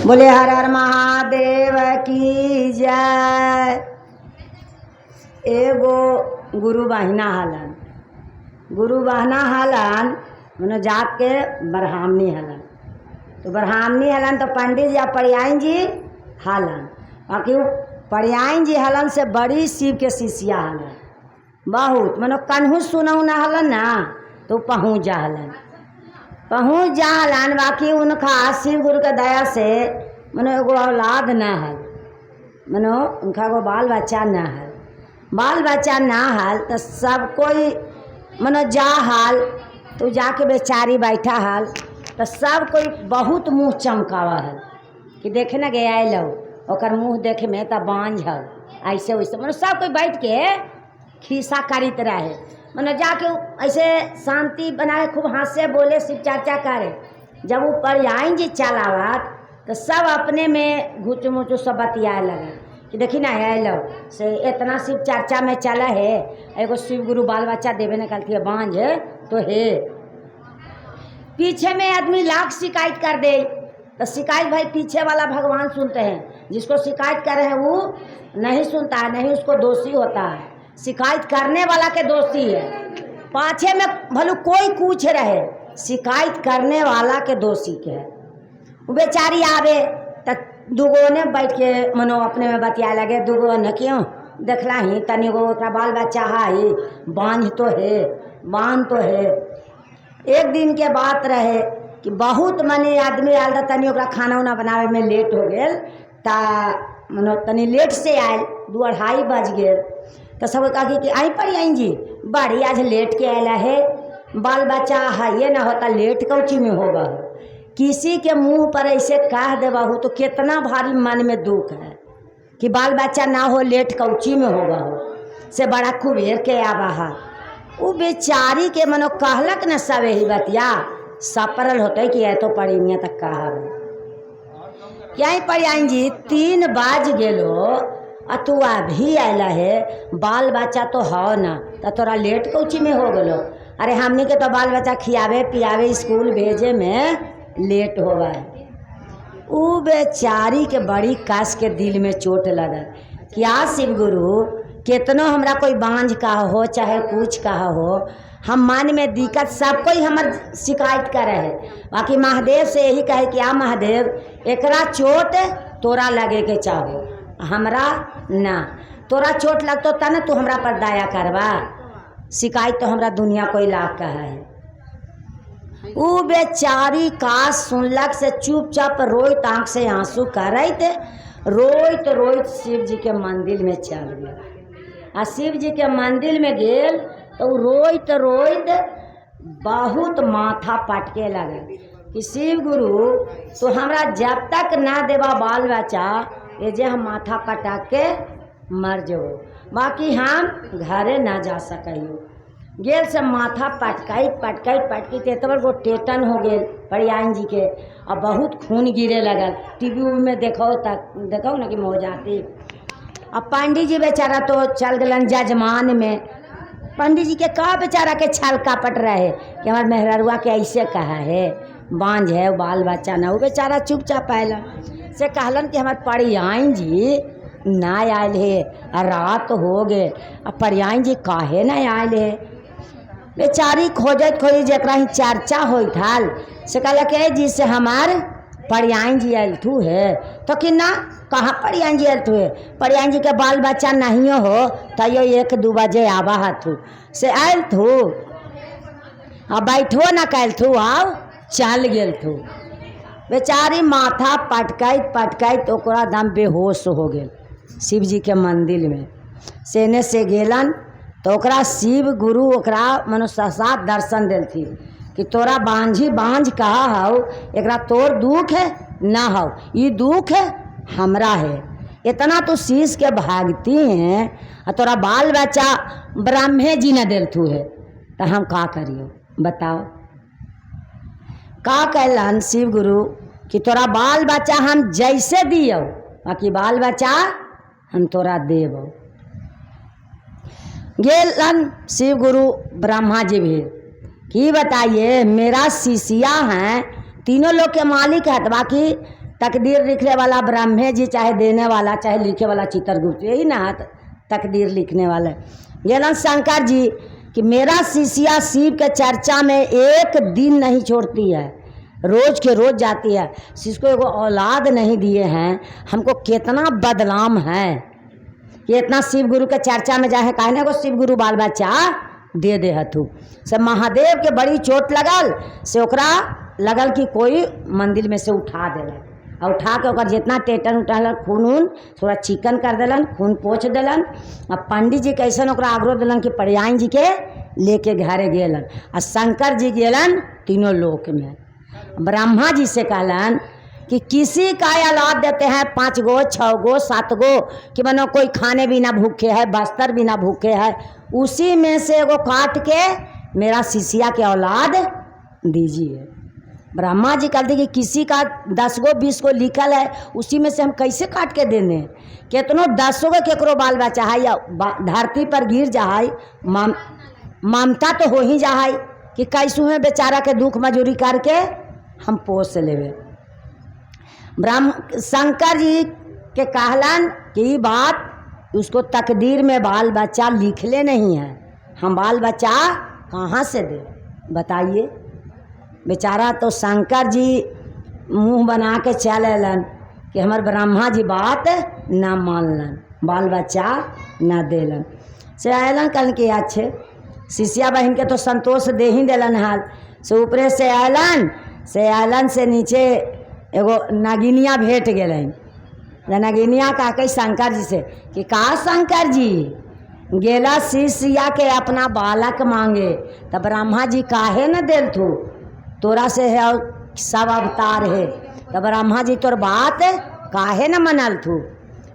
बोले हर हर महादेव की जय। एगो गुरु बहिना हलन, गुरु बहना हलन मनो जात के ब्राह्मणी हलन। तो ब्राह्मणी हलन तो पंडित या परियाइन जी हलन, बाकी वो परियाइन जी हलन से बड़ी शिव के शिष्या हलन, बहुत मनो कन्हू सुनऊ न हलन ना तो पहुँच जा हलन, पहुँच जा हलन। बाकी उनका शिव गुरु के दया से मनो एगो औलाद न है, मनो उनका एगो बाल बच्चा न है, बाल बच्चा ना हल तो सब कोई मनो जा हाल तो जाके बेचारी बैठा हाल तो सब कोई बहुत मुँह चमकावा है कि देखे न गया लो ओकर मुँह देखे में तो बांझ है ऐसे वैसे, मनो सब कोई बैठ के खिस्सा करीत रहे, मनो जाके ऐसे शांति बनाए खूब हंसे बोले शिव चर्चा करे। जब वो परियाइन जी चलावत तो सब अपने में घुचू मुचू सब बतियाए लगे कि देखी ना है लो से इतना शिव चर्चा में चला है, एगो शिव गुरु बाल बच्चा देवे निकलती है बांझ तो है। पीछे में आदमी लाख शिकायत कर दे तो शिकायत भाई पीछे वाला भगवान सुनते हैं, जिसको शिकायत कर रहे हैं वो नहीं सुनता है, नहीं उसको दोषी होता है, शिकायत करने वाला के दोषी है। पाछे में भले कोई कुछ रहे शिकायत करने वाला के दोषी के है। वो बेचारी आवे तो दुगो ने बैठ के मनो अपने में बतिया लगे, दुगो न क्यों देखला ही तनी गो ओकरा बाल बच्चा है बांझ तो है बांध तो है। एक दिन के बात रहे कि बहुत मने आदमी आयल था, तनी ओकरा खाना उना बनावे में लेट हो गए ता मनो तनी लेट से आयल 2-2:30 बज गए तो सब कहा कि आई परियाइन जी बड़ी आज लेट के आयल है, बाल बच्चा है ये ना होता लेट कौची में होगा। किसी के मुंह पर ऐसे कह देवा हो तो कितना भारी मन में दुख है कि बाल बच्चा ना हो लेट कौची में होगा हो से बड़ा कुबेर के आवा है। वो बेचारी के मनो कहलक न सब यही बतिया सपरल होते कि ये तो पड़ी तक कहा क्या ही परियाइन जी 3 बज गेलो तू अभी आयल है, बाल बच्चा तो हो ना तो तोरा लेट कौची में हो गलो। अरे हमने के तो बाल बच्चा खियावे पियावे स्कूल भेजे में लेट हो गए। वो बेचारी के बड़ी कस के दिल में चोट लगा, क्या शिव गुरु कितनो हमरा कोई बांझ कहा हो चाहे कुछ कहा हो, हम मन में दिक्कत सब कोई हमर शिकायत करे है, बाकी महादेव से यही कहे कि आ महादेव एकरा चोट तोरा लगे के चाहो हमरा ना, तोरा चोट लगतो तने तू हमरा पर दया करवा, शिकायत तो हमरा दुनिया कोई लाख कहा है। वो बेचारी का सुनलक से चुपचाप रोइत आँख से आंसू करत रोइत रोइत शिव जी के मंदिर में चल गया। शिव जी के मंदिर में गेल तो रोइत रोइत बहुत माथा पटके लगे कि शिव गुरु तो हमरा जब तक ना देवा बाल बच्चा ये जे हम माथा पटक के मर जाओ, बाकी हम घरे ना जा सकियो। गेल से माथा पटकाई तेतबर गो टेटन हो गेल परियाइन जी के और बहुत खून गिरे लगल। टीवी में देखो ना कि मौजाती। अब पंडित जी बेचारा तो चल गलन जजमान में, पंडित जी के का बेचारा के छल कापट रहे कि हमारे मेहररुआ के ऐसे कहा है बांझ है बाल बच्चा ना, वो बेचारा चुपचाप आयल से कहलन कि हमारे परियाइन जी ना आयल है, रात हो गए अब परियाइन जी काहे ना आयल है। बेचारी खोजत खोजी जरा ही चर्चा होत हाल से कहला के जी से हमार परियाइन जी आयल थू है तो कि ना कहाँ परियाइन जी आयल थू है, परियाइन जी के बाल बच्चा नहीं हो तैयो 1-2 बजे आवा हथू से आयल थू अब बैठो ना कैल थू आओ चल गेल थू। बेचारी माथा पटकाइत ओकरा दम बेहोश हो गेल शिव जी के मंदिर में। सेने से गेलन तो ओकरा शिव गुरु ओकरा मनो साथ दर्शन देलथी कि तोरा बांझी बांझ कहा हो, एकरा तोर दुख है ना हो ये दुख है हमरा है, इतना तो शीश के भागती हैं और तोरा बाल बच्चा ब्रह्मे जी न देलथू है तो हम का करियो बताओ। का कहलन शिव गुरु कि तोरा बाल बच्चा हम जैसे दियो बाकी बाल बच्चा हम तोरा देबो। गेलन शिव गुरु ब्रह्मा जी भी कि बताइए मेरा शिष्या हैं, तीनों लोग के मालिक है, बाकी तकदीर लिखने वाला ब्रह्मे जी, चाहे देने वाला चाहे लिखे वाला चित्रगुप्त, यही ना तकदीर लिखने वाले। ये शंकर जी कि मेरा शिष्या शिव के चर्चा में एक दिन नहीं छोड़ती है, रोज के रोज जाती है। जिसको एगो औलाद नहीं दिए हैं, हमको कितना बदनाम है कि इतना शिव गुरु के चर्चा में जाए, कहने को शिव गुरु बाल बच्चा दे दे हथू से। महादेव के बड़ी चोट लगल से ओकरा लगल कि कोई मंदिर में से उठा देलन, और उठा के ओकर जितना टेटन उठल खून उन थोड़ा चिकन कर देलन, खून पोछ देलन। अब पंडित जी कैसन ओकरा आग्रह दिलन कि पर्यायन जी के लेके घरे गेलन, और शंकर जी गेलन तीनों लोक में। ब्रह्मा जी से कहलन कि किसी का औलाद देते हैं 5 गो 6 गो 7 गो, कि मानो कोई खाने बिना भूखे है, बस्तर बिना भूखे है, उसी में से एगो काट के मेरा शिष्या के औलाद दीजिए। ब्रह्मा जी कहते कि किसी का 10 गो 20 गो लिखल है, उसी में से हम कैसे काट के देने। कितनो 10 गो केकरो बाल बच्चा है या धरती पर गिर जाए, ममता तो हो ही जाए कि कैसू है बेचारा के दुख मजूरी करके हम पोस लेवे। शंकर जी के कहलन कि ये बात उसको तकदीर में बाल बच्चा लिखले नहीं है, हम बाल बच्चा कहाँ से दे बताइए। बेचारा तो शंकर जी मुंह बना के चल अलन कि हमार ब्रह्मा जी बात ना मानलन, बाल बच्चा ना देलन। से आयलन कहन कि अच्छे शिष्या बहन के तो संतोष दे ही देलन हाल से। ऊपरे से आयलन से नीचे एगो नागिनिया भेंट गेलन। नगिनिया कह के शंकर जी से कि का शंकर जी गेला शिष्या के अपना बालक मांगे, तब ब्रह्मा जी काहे न देल थू, तोरा से है सब अवतार है, तब ब्रह्मा जी तोर बात काहे न मनल थू,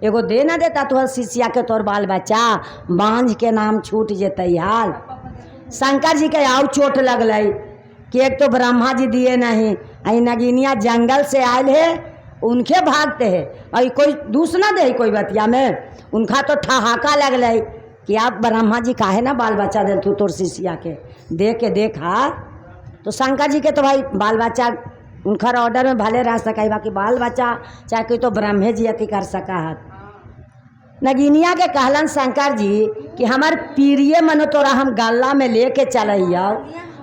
एगो दे न देता तोहर शिष्या के तोर बाल बच्चा बांझ के नाम छूट जेतई हाल। शंकर जी के आउ चोट लगल कि एक तो ब्रह्मा जी दिए नहीं, आई नगिनिया जंगल से आयल है, उनके भागते हैं और कोई दूसरा दे कोई बतिया में, उनका तो ठहाका लगल कि आप ब्रह्मा जी काहे ना बाल बच्चा दे तू तोर शिष्या के दे के देखा। तो शंकर जी के तो भाई बाल बच्चा उनका ऑर्डर में भले रह सका, बाकी बाल बच्चा चाहे कोई तो ब्रह्मे जी अति कर सका है। नगिनिया के कहलन शंकर जी कि हमार पीरिये मनो तोरा हम गल्ला में लेके चलइया,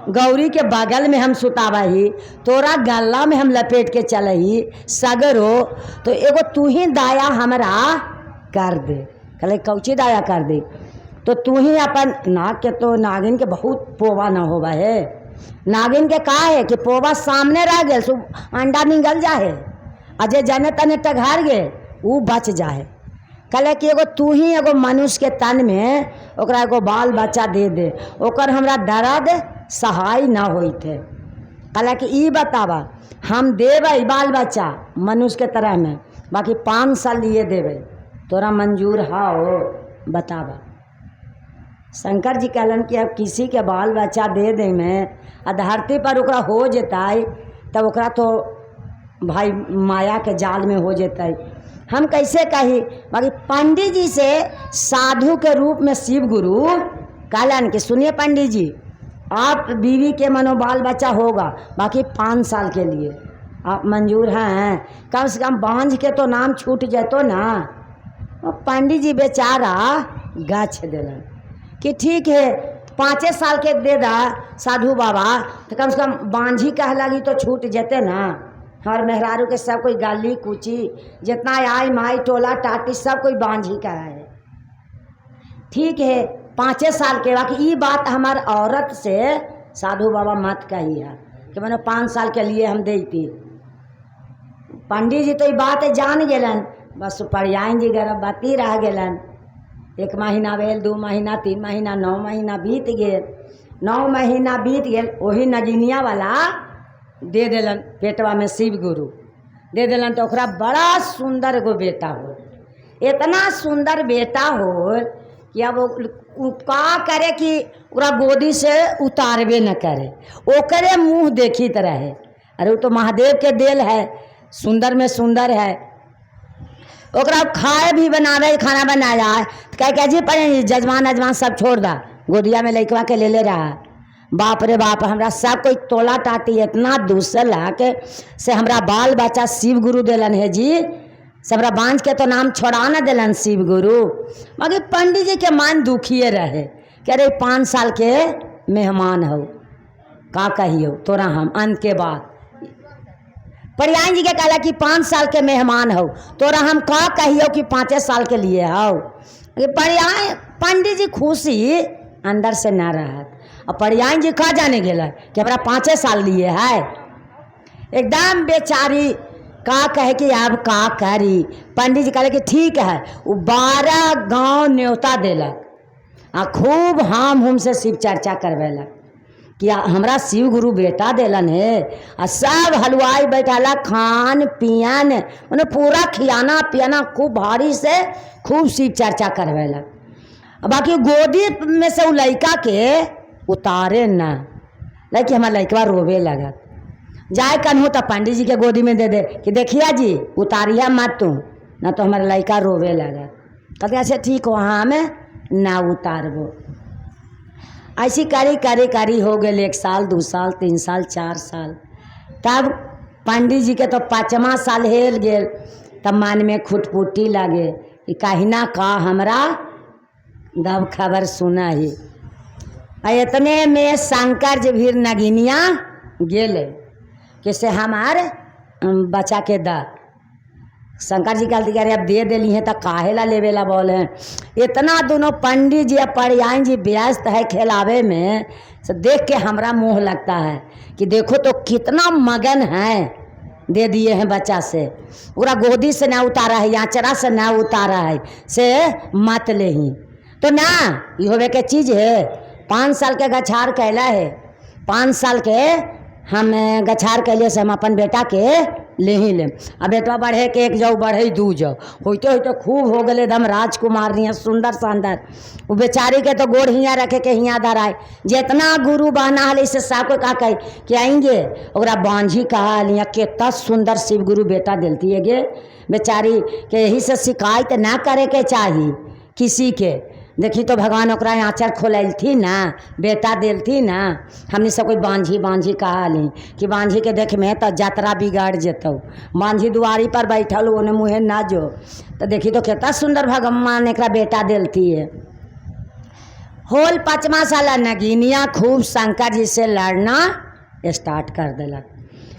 गौरी के बगल में हम सुतावही, तोरा गल्ला में हम लपेट के चलही सगरो, तो एगो तू ही दाया हमरा कर दे। कहले कौची दाया कर दे, तो तू ही अपन नाग के, तो नागिन के बहुत पोवा न होवा है, नागिन के का है कि पोवा सामने रह गए सो अंडा निगल जाए, अजय जने तने टघार गए वो बच जाए। कहले कि एगो तू ही एगो मनुष्य के तन में ओकरा एगो बाल बच्चा दे दे, ओकर हमरा दर्द सहाय ना होई थे। कहला कि ई बतावा हम देवे बाल बच्चा मनुष्य के तरह में, बाकी 5 साल लिए देवे, तोरा मंजूर हाओ बतावा। शंकर जी कहलन कि अब किसी के बाल बच्चा दे दे में आ धरती पर ओकरा हो जेताई, तब ओकरा तो भाई माया के जाल में हो जेताई, हम कैसे कही। बाकी पंडित जी से साधु के रूप में शिव गुरु कहलन कि सुनिए पंडित जी, आप बीवी के मनो बाल बच्चा होगा, बाकी 5 साल के लिए आप मंजूर हैं, कम से कम बांझ के तो नाम छूट जातो ना। पंडित जी बेचारा गाछ दिलन कि ठीक है 5 साल के दे दा साधु बाबा, तो कम से कम बांझी कह लगी तो छूट जेते ना। हर मेहरारू के सब कोई गाली कूची जितना आई माई टोला टाटी सब कोई बांझी का है, ठीक है 5 साल के। बाकी ये बात हमार औरत से साधु बाबा मत कही है कि मैंने 5 साल के लिए हम देती। पंडित जी तो ये बात जान गेलन, बस पर्यायन जी गर्भवती रह गेलन। 1 महीना भेल, 2 महीना, 3 महीना, 9 महीना बीत गेल। 9 महीना बीत गेल, वही नगिनिया वाला दे देलन पेटवा में शिव गुरु दे देलन, तो ओकरा बड़ा सुंदर एगो बेटा हो, इतना सुंदर बेटा हो कि अब वो का करे कि ओकरा गोदी से उतारबे न करे, ओकरे मुँह देखित रहे। अरे वो तो महादेव के देल है, सुंदर में सुंदर है। ओकरा खाए भी बनावे, खाना बनाया कह जी पड़े जजमान अजमान सब छोड़ दा, गोदिया में लइकवा के ले रहा। बाप रे बाप, हमरा सब कोई तोला टाटी इतना दूसरा के से हमरा बाल बच्चा शिव गुरु दिलन है जी, से हमरा बांझ के तो नाम छोड़ा न दिलन शिव गुरु। मगर पंडित जी के मन दुखिए रहे कि अरे 5 साल के मेहमान हो, का कहियो तोरा हम अंत के बाद परियान जी के कहला कि 5 साल के मेहमान हो, तोरा हम का कहियो कि 5 साल के लिए हो। परियान पंडित जी खुशी अंदर से ना रहत, और परियान जी का जाने गेला कि हमरा 5 साल लिए है। एकदम बेचारी का कहे कि अब का करी। पंडित जी कहले कि ठीक है, वो 12 गांव न्योता देलक आ खूब हम से शिव चर्चा करवेलक कि हमरा शिव गुरु बेटा देलन है। आ सब हलवाई बैठाला, खान पियन उन्हें पूरा खियाना पियाना खूब भारी से खूब शिव चर्चा करवेलक। बाकी गोदी में से वो लड़का के उतारे ना, लड़की हमारा लड़कवा रोवे लगा। जाए कन्हू तो पंडित जी के गोदी में दे दे कि देखिया जी उतारिया मत तू, ना तो हमारा लड़का रोवे लगा। कहते अच्छा ठीक हो, हाँ मैं ना उतारबो। ऐसी करी करी करी हो गए 1 साल 2 साल 3 साल 4 साल। तब पंडित जी के तो 5वां साल हेल गेल, तब मन में खुटपुटी लगे कि कहिना का हमरा दब खबर सुना ही। इतने में शंकर जी भीर नगिनिया गेले कि से हमार बच्चा के दा। शंकर जी कहते अरे अब दे दिली हैं तो काहे ला लेवे ला बोले हैं। इतना दोनों पंडित जी और परियान जी व्यस्त है खिलावे में, से देख के हमरा मोह लगता है कि देखो तो कितना मगन है। दे दिए हैं बच्चा से, पूरा गोदी से ना उतारा है, आँचरा से ना उतारा है, से मत ले ही तो ना ये होवे के चीज़ है। 5 साल के गछार कैला है, 5 साल के हम गछार कैले से हम अपन बेटा के ले ही ले। अब बेटा बढ़े के 1 जाओ बढ़े 2 जाओ होते होते खूब हो गए एकदम राजकुमार नियर सुंदर शानदार। वो बेचारी के तो गोड़ हियाँ रखे के हियाँ धराए। जितना गुरु बहना हल इसे सबको का कही कि आएंगे ओकरा बांझी कहा लिया, कितना सुंदर शिव गुरु बेटा दिलती है गे। बेचारी के यही से शिकायत ना करे के चाहिए किसी के। देखी तो भगवान ओकरा आँचर खोलती ना, बेटा दिलती ना। हमने सब कोई बांझी बांझी कहा ली कि बांझी के देख में तो यात्रा बिगाड़ जेतौ। बांझी दुआरी पर बैठल उन्हें मुँहे ना जो, तो देखी तो कितना सुंदर भगवान एक बेटा दिलती है। होल 5वां साल नगिनिया खूब शंकर जी से लड़ना स्टार्ट कर दिलक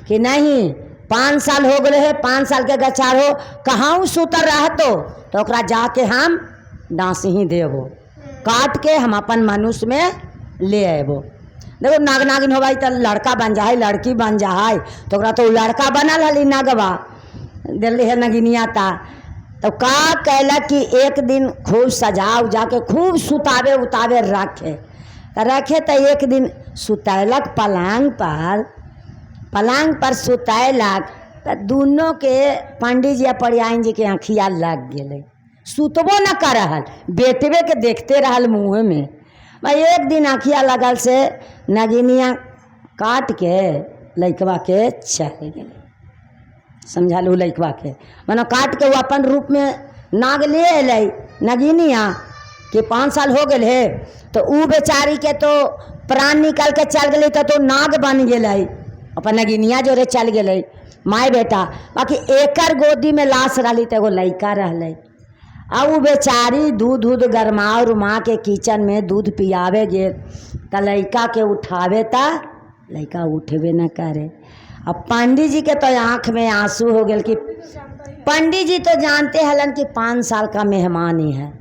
कि नहीं 5 साल हो गए है, 5 साल के गछार हो, कहाँ सुतर रह तो ओकरा जाके हम डांस ही देवो, काट के हम अपन मनुष्य में ले आबो। देखो नाग नागिन हो भाई तो लड़का बन जा है, लड़की बन जा है, तो ओकरा तो लड़का बनल हली नगवा दिल्ली है नगिनिया ता। तो का कहलक कि एक दिन खूब सजा उजा के खूब सुतावे उतावे रखे तो एक दिन सुतैलक पलंग पर सुतैलक तो दोनों के पंडित जी या परियान जी के आँखिया लग गए। सुतबो न कर रहल, बेटवे के देखते रहल मुँह में। मैं एक दिन आँखिया लगल से नगिनिया काट के लइकवा के चल गए। समझलू लइकवा के मनो काट के वो अपन रूप में नाग ले अलै नगिनिया कि 5 साल हो गए है, तो ऊ बेचारी के तो प्राण निकल के चल गई तो नाग बन गए। अपन नगिनिया जोरे चल गए माय बेटा। बाकी एकर गोदी में लाश रही तो एगो लइका रहलै। अब वो बेचारी दूध गरमा उरमा के किचन में दूध पियावे गे तो लइका के उठावे ता लइका उठबे न करे। अब पंडित जी के तो आँख में आंसू हो गए कि पंडित जी तो जानते हलन कि 5 साल का मेहमान ही है,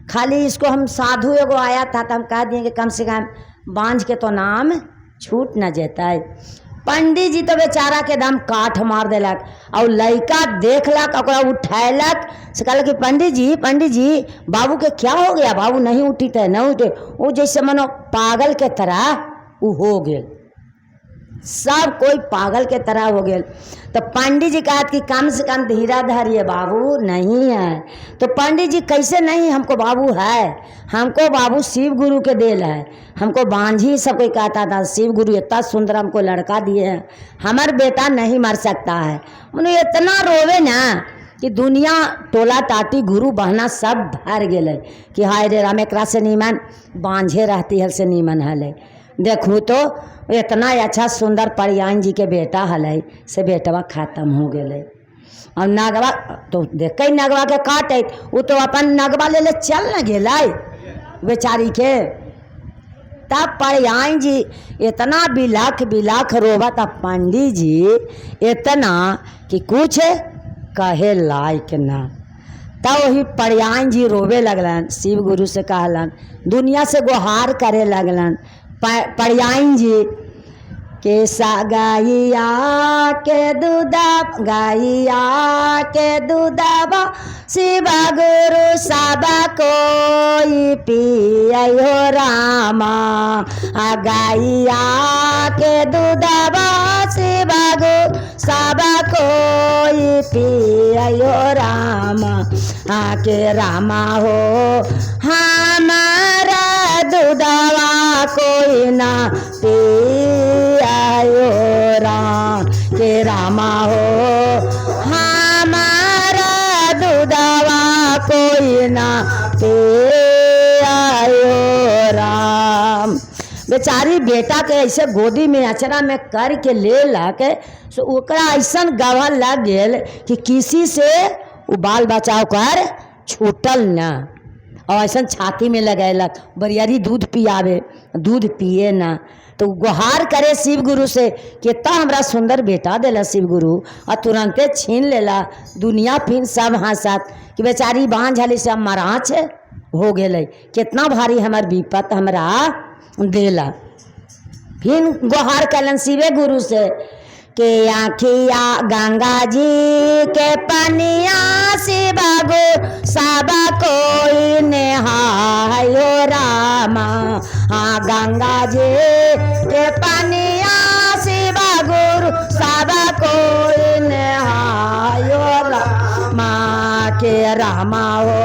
खाली इसको हम साधु एगो आया था तो हम कह दिए कि कम से कम बांझ के तो नाम छूट न जेता। पंडित जी तो बेचारा के दम काठ मार देलक और लइका देखलक ओकरा उठैलक से कहलक कि पंडित जी बाबू के क्या हो गया, बाबू नहीं उठी थे नहीं उठे। वो जैसे मनो पागल के तरह वो हो गए, सब कोई पागल के तरह हो गए। तो पंडित जी कहत कि कम से कम धीरा धरिए बाबू नहीं है। तो पंडित जी कैसे नहीं, हमको बाबू है, हमको बाबू शिव गुरु के देल है, हमको बांझी सब कोई कहता था शिव गुरु इतना सुंदर हमको लड़का दिए हैं, हमार बेटा नहीं मर सकता है। उन्हें इतना रोवे ना कि दुनिया टोला टाटी गुरु बहना सब भर गए कि हाय रे राम एकरा से नीमन बांझे रहती हल से नीमन हल। देखूँ तो इतना अच्छा सुंदर परियान जी के बेटा हलै से बेटवा खत्म हो गए। और नगवा तो देख नगवा के काटे वो तो अपन नगवा ले चल न गए बेचारी के। तब परियान जी इतना बिलख बिलख रोबत पंडित जी इतना कि कुछ कहे लायक ना। तब वही परियान जी रोवे लगलन, शिव गुरु से कहलन, दुनिया से गुहार करे लगलन। परियान जी के गैया के दूधब गैया के दूधब शिव गुरु सब कोई पियो रामा। गैया के दूधब शिव गुरु सब कोई पियो रामा। के रामा हो हमारा दूधवा कोई ना पियो राम। के रामा हो हमारा दूधवा कोई ना पियो राम। बेचारी बेटा के ऐसे गोदी में अचरा में कर के ले ला के सो ओकरा ऐसा गवा लग गेल कि किसी से वो बाल बचाव कर छूटल ना। और ऐसा छाती में लगैलक बरियारी दूध पियावे, दूध पिए ना। तो गुहार करे शिव गुरु से कितना हमरा सुंदर बेटा देला शिव गुरु, और तुरंते छीन लेला दुनिया। फिर सब हंसत कि बेचारी बांझ हली से मराच हो गए, कितना भारी हमार विपत हमरा देला। फिर गुहार कलन शिवे गुरु से के आखिया गंगा जी के पनिया शिव गुरु सब कोई नेहायो रामा। हाँ गंगा जी के पनिया शिव गुरु सब कोई नेहायो रामा। के रामा हो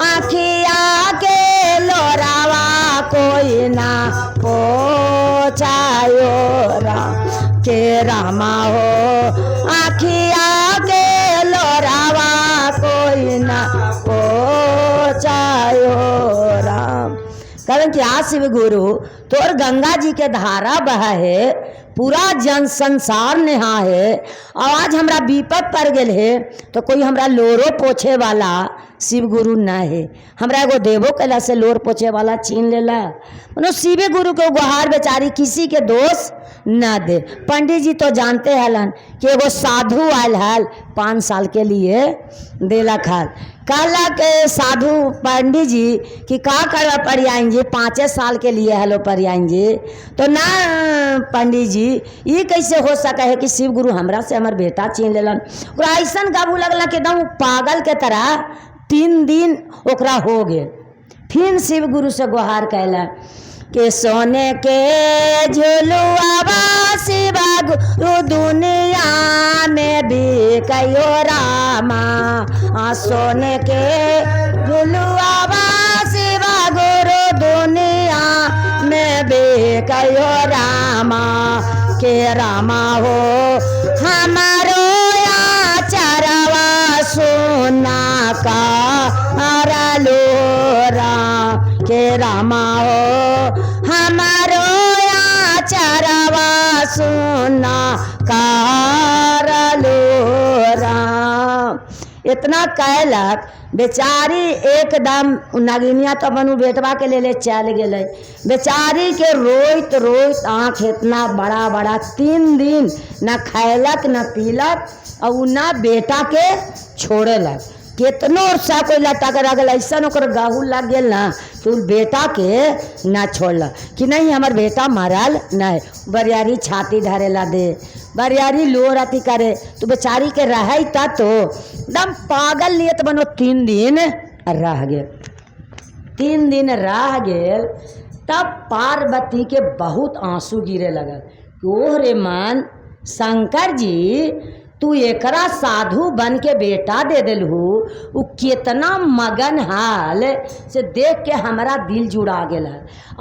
आखिया के लोरावा कोई ना पोछायो राम। के रामा हो आखिया के लोरावा कोई ना पोछायो राम। कारण कि आज शिव गुरु तोर गंगा जी के धारा बहा है, पूरा जन संसार नेहा है। और आज हमरा विपत पड़ गए है तो कोई हमरा लोरो पोछे वाला शिव गुरु न है। हमरा एगो देवो कैला से लोर पोछे वाला छीन लेला। मनो शिव गुरु के गुहार बेचारी किसी के दोष न दे। पंडित जी तो जानते हलन कि एगो साधु आयल हल 5 साल के लिए देला खाल। कहला के साधु पंडित जी कि का करवा परियान जी 5 साल के लिए हेलो परियान जी। तो ना पंडित जी ये कैसे हो सका है कि शिव गुरु हमरा से हमार बेटा छीन लेलन। ओकरा ऐसा गाबू लगला कि एकदम पागल के तरह 3 दिन ओकरा हो गए। फिर शिव गुरु से गुहार कैला के सोने के झुलुआवा शिव गुरु दुनिया में भी कयो रामा। सोने के झुलुआवा शिव गुरु दुनिया में भी कयो रामा। के रामा हो हमारो चरवा सोना का अरलो राम। के रामा हो हमारो चरवा सोना का अरलो राम। इतना कहलक बेचारी एकदम नगिनिया तो बनू बेटवा के ले चल गए। बेचारी के रोइत रोइत आँख इतना बड़ा बड़ा 3 दिन न खैलक न पीलक और न बेटा के छोड़लक। कितनो सा कोई लटक रगल ऐसा ओकर गाहू लग गया ना तो बेटा के ना छोड़ल कि नहीं हमार बेटा मरल नहीं। बरियारी छाती धरेला दे, बरियारी लोर अति करे तो बेचारी के रहे ता तो एकदम पागल नियत बनो। 3 दिन रह गए। 3 दिन रह गए तब पार्वती के बहुत आंसू गिरे लगल। ओह रे मन शंकर जी तू एकरा साधु बन के बेटा दे दिलहू। वो कितना मगन हाल से देख के हमारा दिल जुड़ा गया।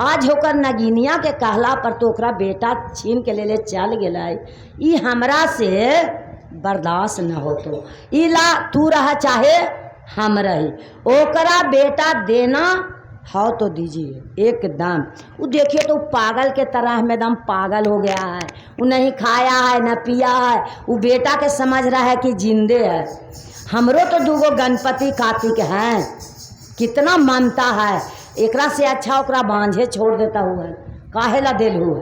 आज होकर नगिनिया के कहला पर तो ओकरा बेटा छीन के ले चल गया। ई हमरा से बर्दाश्त न हो तो इला तू रहा चाहे हम रही ओकरा बेटा देना हाँ तो दीजिए एकदम। वो देखिए तो पागल के तरह में एकदम पागल हो गया है। वो नहीं खाया है न पिया है, वो बेटा के समझ रहा है कि जिंदे है। हमरो तो दूगो गणपति कार्तिक हैं, कितना मानता है। एकरा से अच्छा ओकरा बांझे छोड़ देता हुआ। काहे ला दिल हुआ,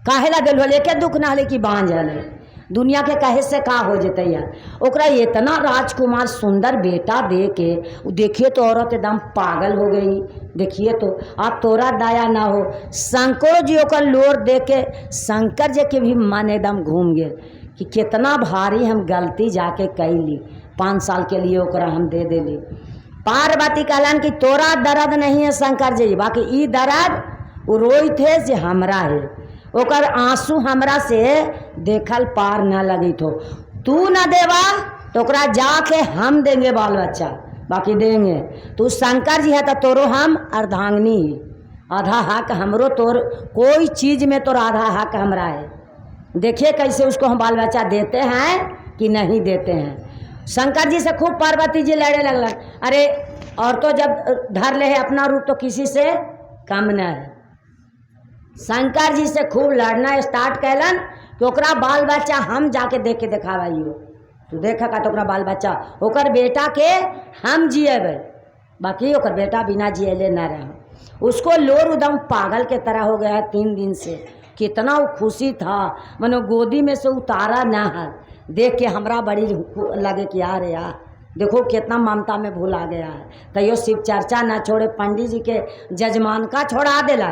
काहे ला दिल हुआ, लेके दुख ना ले कि बांझ है। दुनिया के कहे से का हो जते यार। ओकरा इतना राजकुमार सुंदर बेटा दे के देखिए तो औरत एकदम पागल हो गई। देखिए तो आप तोरा दया ना हो। शंकर जी ओकर लोर दे के शंकर जी के भी मन एकदम घूम गए कि कितना भारी हम गलती जाके कैली। 5 साल के लिए ओकरा हम दे देली। पार्वती कहलन कि तोरा दर्द नहीं है शंकर जी, बाकी ई दर्द वो रोई थे जे हमरा है। ओकर आंसू हमरा से देखल पार न लगी तो तू न देवा तो ओकरा जाके हम देंगे बाल बच्चा, बाकी देंगे। तू शंकर जी है तो तोरो हम अर्धांगनी, आधा हक हमरो, तोर कोई चीज़ में तोर आधा हक हमरा है। देखिए कैसे उसको हम बाल बच्चा देते हैं कि नहीं देते हैं। शंकर जी से खूब पार्वती जी लड़े लगलन। अरे और तो जब धर ले है अपना रूप तो किसी से कम न है। शंकर जी से खूब लड़ना स्टार्ट कैलन कि ओकरा बाल बच्चा हम जाके देख के दिखावाइयो। तू देखा का तो ओकरा बाल बच्चा ओकर बेटा के हम जिएबे, बाकी ओकर बेटा बिना जिएले न रहे। उसको लोर उदम पागल के तरह हो गया है 3 दिन से। कितना वो खुशी था, मनो गोदी में से उतारा ना है। देख के हमरा बड़ी लगे कि यार यार देखो कितना ममता में भूला गया है। तैयो शिव चर्चा ना छोड़े, पंडित जी के जजमान का छोड़ा देला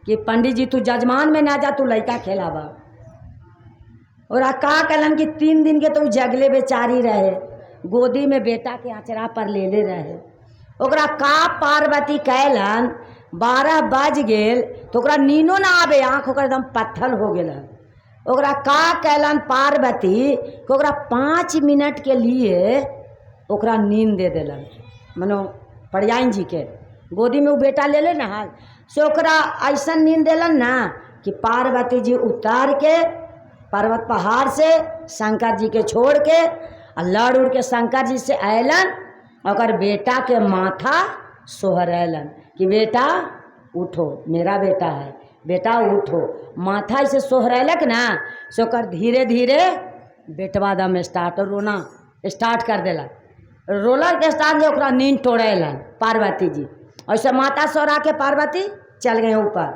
कि पंडित जी तू जजमान में ना जा, तू लड़का खेलावा। और का कलन कि 3 दिन के तो जगले बेचारी रहे, गोदी में बेटा के आचरा पर ले रहे। ओकरा का पार्वती कैलन 12 बज गेल तो ओकरा नीनो ना आवे, आँख ओकर एकदम पत्थर हो गेल। ओकरा का कैलन पार्वती कि ओकरा 5 मिनट के लिए ओकरा नींद दे देलन। मनो प्रयाइन जी के गोदी में वो बेटा ले ले ना से ओकरा ऐसा नींद देलन ना कि पार्वती जी उतार के पर्वत पहाड़ से शंकर जी के छोड़ के लड़ उड़ के शंकर जी से अयलन। और बेटा के माथा सोहरैलन कि बेटा उठो, मेरा बेटा है, बेटा उठो। माथा ऐसे सोहरैलक ना से ओकर धीरे धीरे बेटवा दम स्टार्ट रोना स्टार्ट कर देला। रोलर के स्टार्ट जो ओकरा नींद तोड़ैलन पार्वती जी। ऐसे माता सोरा के पार्वती चल गए ऊपर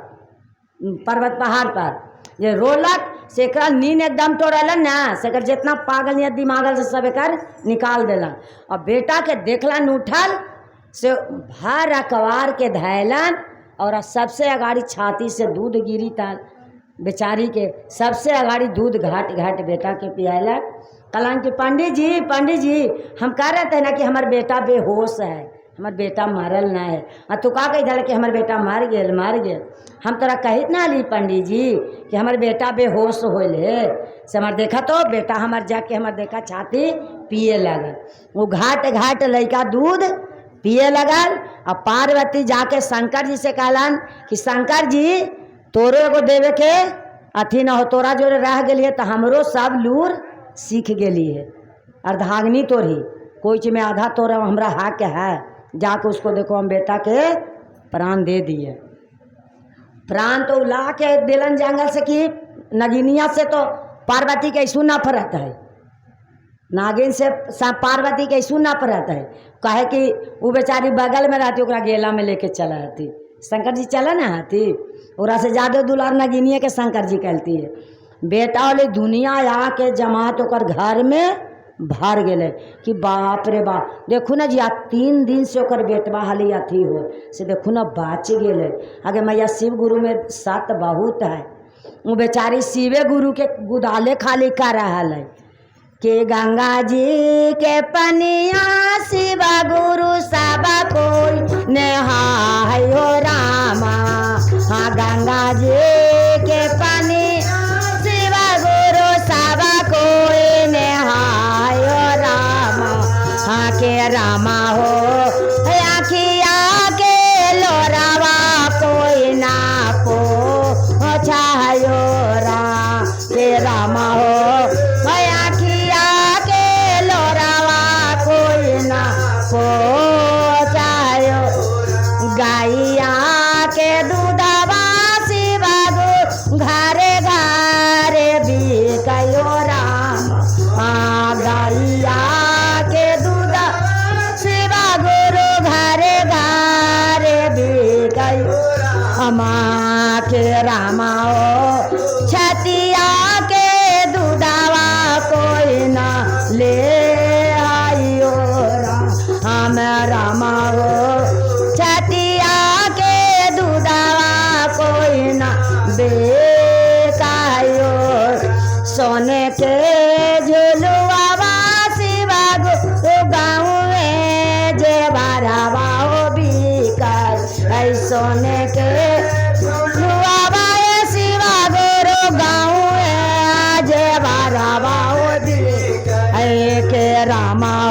पर्वत पहाड़ पर। ये रोलक से एकरा नींद एकदम तोड़लन ना से जितना पागल या दिमागल से सब एकर निकाल देलन। और बेटा के देखलन उठल से भर अकवार के धैलन और सबसे अगाड़ी छाती से दूध गिरी तल बेचारी के सबसे अगाड़ी दूध घाट घाट बेटा के पियालक। कहलन कि पंडित जी हम कह रहे थे ना कि हमार बेटा बेहोश है, हमार बेटा मरल ना है। तू का कही दल कि हमार बेटा मर गेल। हम तोरा कहित ना ली पंडित जी कि हमार बेटा बेहोश होल है से हमार देखा तो बेटा हमार जाके हमार देखा छाती पिए लगल। वो घाट घाट लड़का दूध पिए लगल। और पार्वती जाके शंकर जी से कहलन कि शंकर जी तोरो एगो देवे के अथी न हो, तोरा जो रह गेली है तो हमरो सब लूर सीख गेली है। अर्धांगिनी तोरही कोई चीज में आधा तोरा हमरा हक है, जाके उसको देखो हम बेटा के प्राण दे दिए। प्राण तो ला के दिलन जंगल से कि नगिनिया से तो पार्वती के ऐसू नफरत है, नागिन से पार्वती के ऐसू नफरत है। कहे कि वो बेचारी बगल में रहती, ओकरा गेला में लेके चला रहती। शंकर जी चला ना हती, ओकरा से ज़्यादा दुलार नगिनिया के शंकर जी कहती है। बेटा वाले दुनिया आके जमात ओकर घर में भर गेले कि बाप रे बाप। देखू ना जी आ 3 दिन से ओकर बेटवा हाली अथी हो से देखू ना बाच गेले। आगे मैया शिव गुरु में सत बहुत है। वो बेचारी शिवे गुरु के गुदाले खाली कर रहा है कि गंगा जी के पनिया शिवा गुरु सब कोई नहाय हो रामा। हाँ गंगा जी के पनिया शिवा गुरु सब कोई नहाय हो रामा। हाँ के रामा हो आखिया के लोरावा कोई ना पो छायो रा के रामा हो गाई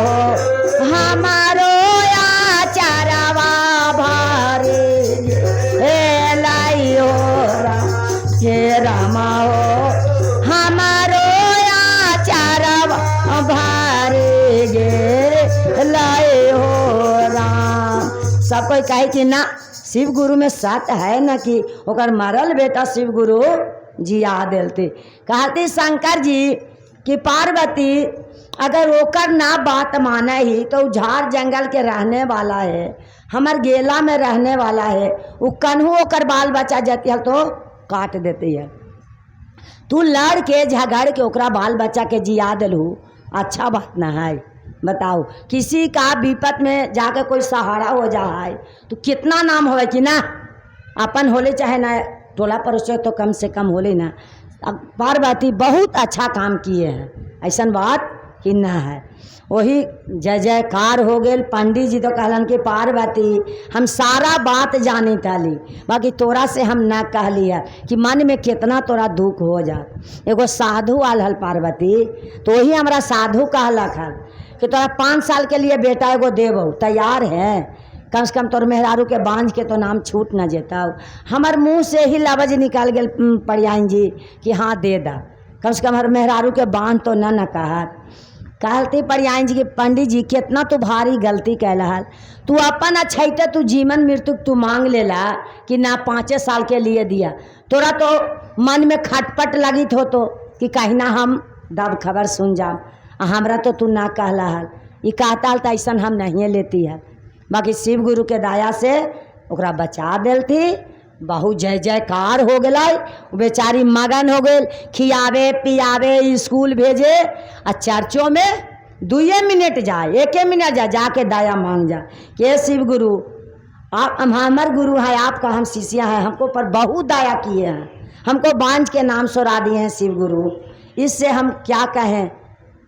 हो हमारो आचारवा भारे हे लाई हो हे रामा हो हमारो आचारवा भारे गे लाए हो राम। सब कोई कहे कि ना शिव गुरु में सत्य है न कि ओकर मरल बेटा शिव गुरु जिया देलते। कहते शंकर जी कि पार्वती अगर ओकर ना बात माने ही तो झाड़ जंगल के रहने वाला है, हमर गेला में रहने वाला है, वो कन्हू ओकर बाल बच्चा जाती है तो काट देती है। तू लड़ के झगड़ के ओकरा बाल बच्चा के जिया दिलू, अच्छा बात ना है। बताओ किसी का विपत में जाकर कोई सहारा हो जाए तो कितना नाम होवे कि ना अपन होले चाहे ना टोला पड़ोसी तो कम से कम होले ना। अब पार्वती बहुत अच्छा काम किए हैं, ऐसा बात कि ना है। वही जय जयकार हो गए। पंडित जी तो कहलन कि पार्वती हम सारा बात जानी ताली, बाकी तोरा से हम ना कहली है कि मन में कितना तोरा दुख हो जा। एगो साधु आल हल पार्वती, तो वही हमारा साधु कहलक हल कि तोरा 5 साल के लिए बेटा एगो देबो, तैयार है? कम से कम तोर मेहरारू के बांझ के तो नाम छूट न जेता। हमार मुँह से ही लवज निकाल गए परियान जी कि हाँ दे दा, कम से कम हर मेहरारू के बांध तो न कहत। कहते परियान जी के पंडित जी कितना तू भारी गलती कहला, तू अपन अच्छे तू जीवन मृत्यु तू मांग लेला कि ना 5 साल के लिए दिया। तोरा तो मन में खटपट लगी तो कि कहीं ना हम दब खबर सुन जा, हमरा तो तू ना कहला हल। ये कहता हल तो ऐसा हम नहीं लेती है। बाकी शिव गुरु के दया से ओकरा बचा देलती। बहुत जय जयकार हो गए। बेचारी मगन हो गई, खियावे पियावे स्कूल भेजे आ चर्चों में 2 मिनट जाए 1 मिनट जाके दया मांग जा के शिव गुरु आप हमार गुरु हैं, आपका हम शिष्या हैं, हमको पर बहुत दया किए हैं, हमको बांझ के नाम छोड़ा दिए हैं शिव गुरु। इससे हम क्या कहें,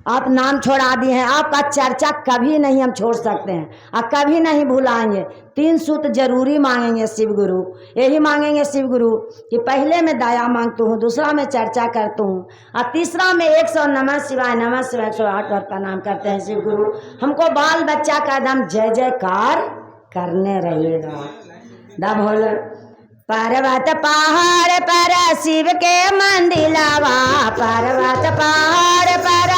आप नाम छोड़ा दिए हैं, आपका चर्चा कभी नहीं हम छोड़ सकते हैं और कभी नहीं भुलाएंगे। 3 सूत्र जरूरी मांगेंगे शिव गुरु, यही मांगेंगे शिव गुरु कि पहले मैं दया मांगता हूँ, दूसरा मैं चर्चा करता हूँ और तीसरा मैं 100 नमः शिवाय 108 बार प्रणाम करते हैं शिव गुरु। हमको बाल बच्चा का दम जय जयकार करने रहेगा। दम बोल पर्वत पहाड़ पर शिव के मंदिलवा, पर्वत पहाड़ पर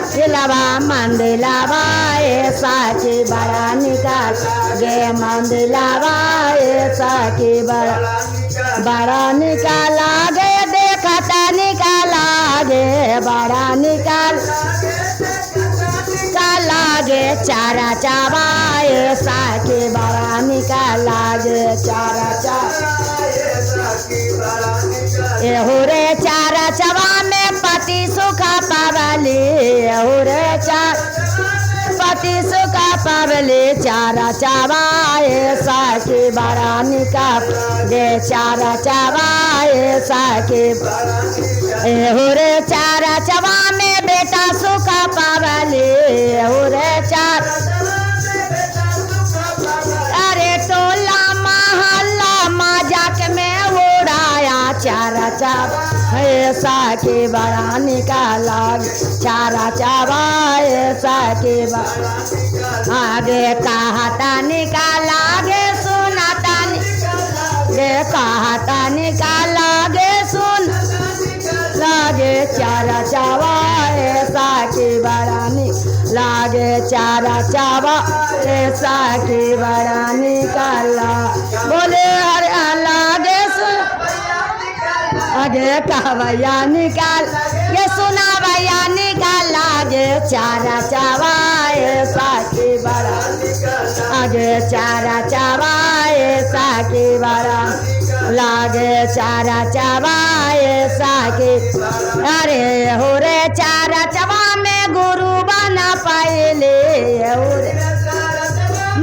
शिलवा मंदिलवा ऐसा की बड़ा निकाल गे मंदिलवा ऐसा की बड़ा निकाला गे, देखता निकाला गे बड़ा निकाल गे चारा चावा ऐसा के बड़ा निकाला गे चारा एहो रे चारा चवा में पति सुखा पावली, एहो रे पति सुखा पावली चारा चावा ऐसा के बड़ा निकाल गे चारा चावा ऐसा के एहो रे चारा चवा में बेटा सुखा पावली, एहो रे अरे टोला महल्ला मजाक में उड़ाया चारा चावा ऐसा के बड़ा निकाला चारा चावा ऐसा के आगे कहता निकाला गे सुनाता गे कहता निकाला गे सुन लागे चारा चावा ऐसा के बड़ा लागे चारा चावा ऐसा के बड़ा निकाला। बोले हरे लागे आगे कहवैया निकाल ये सुना भैया निकाल लागे चारा चावा ऐसा के बड़ा आगे चारा चावा ऐसा के बड़ा लागे चारा चावा ऐसा के अरे हो रे चारा चावा में गुरु बना पाएले,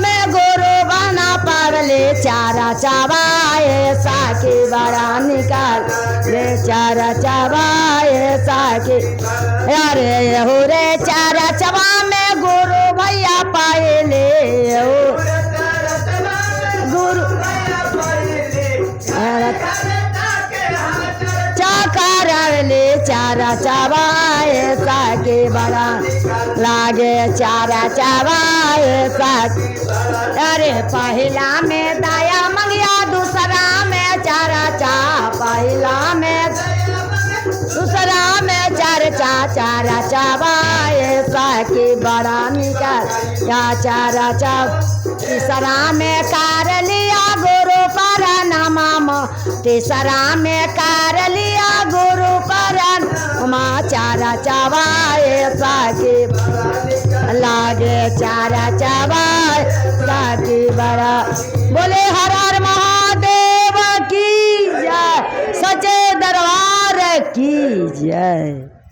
मैं गुरु बना पावले चारा चावा ऐसा के बड़ा निकाल ले चारा चावा ऐसा के अरे हो रे चारा चावा में गुरु भैया पाएले गुरु चारा चावा ऐसा के बड़ा लागे लागे चारा चबाए सखी। अरे पहला में दाया मंगिया, दूसरा में चारा चा, पहला में दूसरा में चारा चबाए सखी बड़ा निकल या चारा चब। तीसरा में कार लिया गुरु पर नमः, तीसरा में कार लिया गुरु पर माँ चारा चबाए सखी लागे चारा चबाए सखी बड़ा। बोले हर हर महादेव की जय, सच्चे दरबार की जय।